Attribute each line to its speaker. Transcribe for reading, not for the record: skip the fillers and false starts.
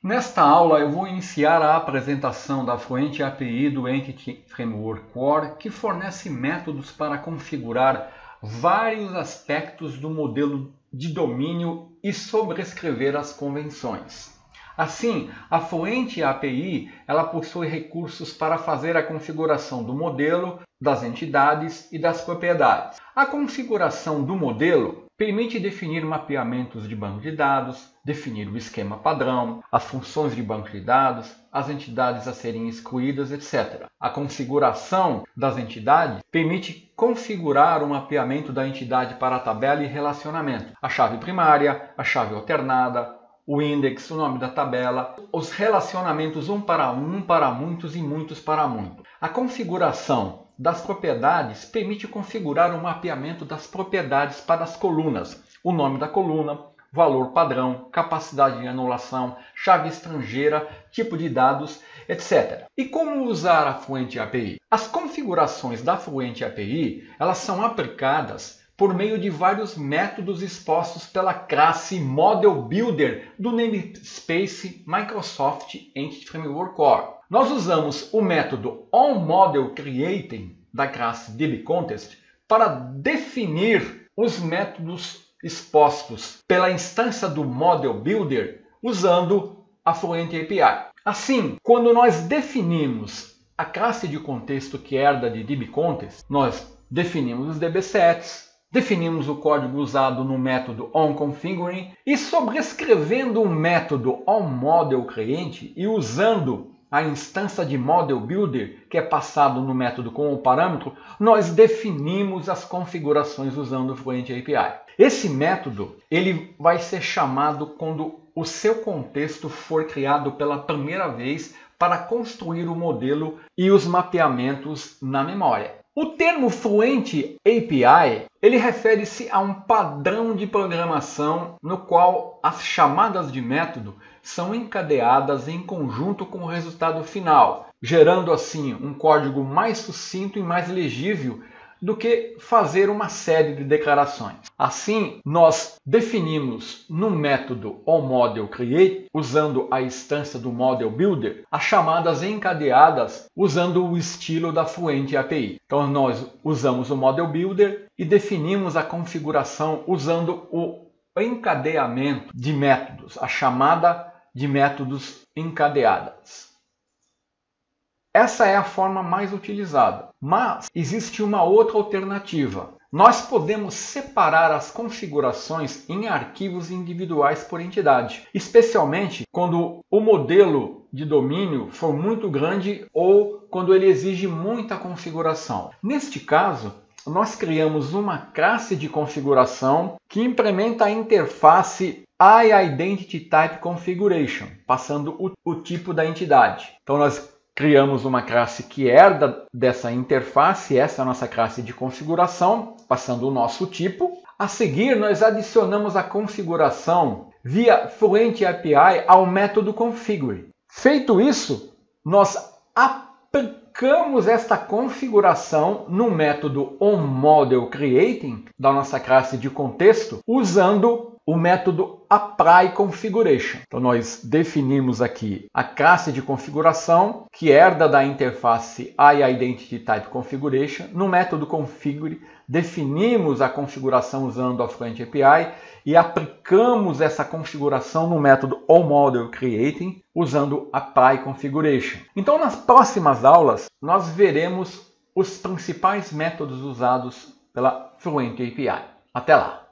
Speaker 1: Nesta aula eu vou iniciar a apresentação da Fluent API do Entity Framework Core, que fornece métodos para configurar vários aspectos do modelo de domínio e sobrescrever as convenções. Assim, a Fluent API ela possui recursos para fazer a configuração do modelo, das entidades e das propriedades. A configuração do modelo permite definir mapeamentos de banco de dados, definir o esquema padrão, as funções de banco de dados, as entidades a serem excluídas, etc. A configuração das entidades permite configurar o mapeamento da entidade para a tabela e relacionamento, a chave primária, a chave alternada, o index, o nome da tabela, os relacionamentos um, para muitos e muitos para muito. A configuração das propriedades permite configurar o mapeamento das propriedades para as colunas, o nome da coluna, valor padrão, capacidade de anulação, chave estrangeira, tipo de dados, etc. E como usar a Fluent API? As configurações da Fluent API elas são aplicadas por meio de vários métodos expostos pela classe Model Builder do namespace Microsoft Entity Framework Core. Nós usamos o método onModelCreating da classe DBContest para definir os métodos expostos pela instância do Model Builder usando a Fluent API. Assim, quando nós definimos a classe de contexto que herda de DBContest, nós definimos os DBSets, definimos o código usado no método onConfiguring e sobrescrevendo o método onModelCreate e usando a instância de Model Builder, que é passado no método com o parâmetro, nós definimos as configurações usando o Fluent API. Esse método ele vai ser chamado quando o seu contexto for criado pela primeira vez para construir o modelo e os mapeamentos na memória. O termo Fluent API ele refere-se a um padrão de programação no qual as chamadas de método são encadeadas em conjunto com o resultado final, gerando assim um código mais sucinto e mais legível do que fazer uma série de declarações. Assim, nós definimos no método onModelCreate, usando a instância do Model Builder, as chamadas encadeadas usando o estilo da Fluent API. Então, nós usamos o Model Builder e definimos a configuração usando o encadeamento de métodos, a chamada de métodos encadeadas. Essa é a forma mais utilizada, mas existe uma outra alternativa. Nós podemos separar as configurações em arquivos individuais por entidade, especialmente quando o modelo de domínio for muito grande ou quando ele exige muita configuração. Neste caso, nós criamos uma classe de configuração que implementa a interface IDentityTypeConfiguration, passando o tipo da entidade. Então, nós criamos uma classe que herda dessa interface, essa é a nossa classe de configuração, passando o nosso tipo. A seguir, nós adicionamos a configuração via Fluent API ao método configure. Feito isso, nós aplicamos esta configuração no método onModelCreating da nossa classe de contexto, usando o método applyConfiguration. Então, nós definimos aqui a classe de configuração que herda da interface IDentityTypeConfiguration. No método configure, definimos a configuração usando a Fluent API e aplicamos essa configuração no método onModelCreating usando applyConfiguration. Então, nas próximas aulas, nós veremos os principais métodos usados pela Fluent API. Até lá!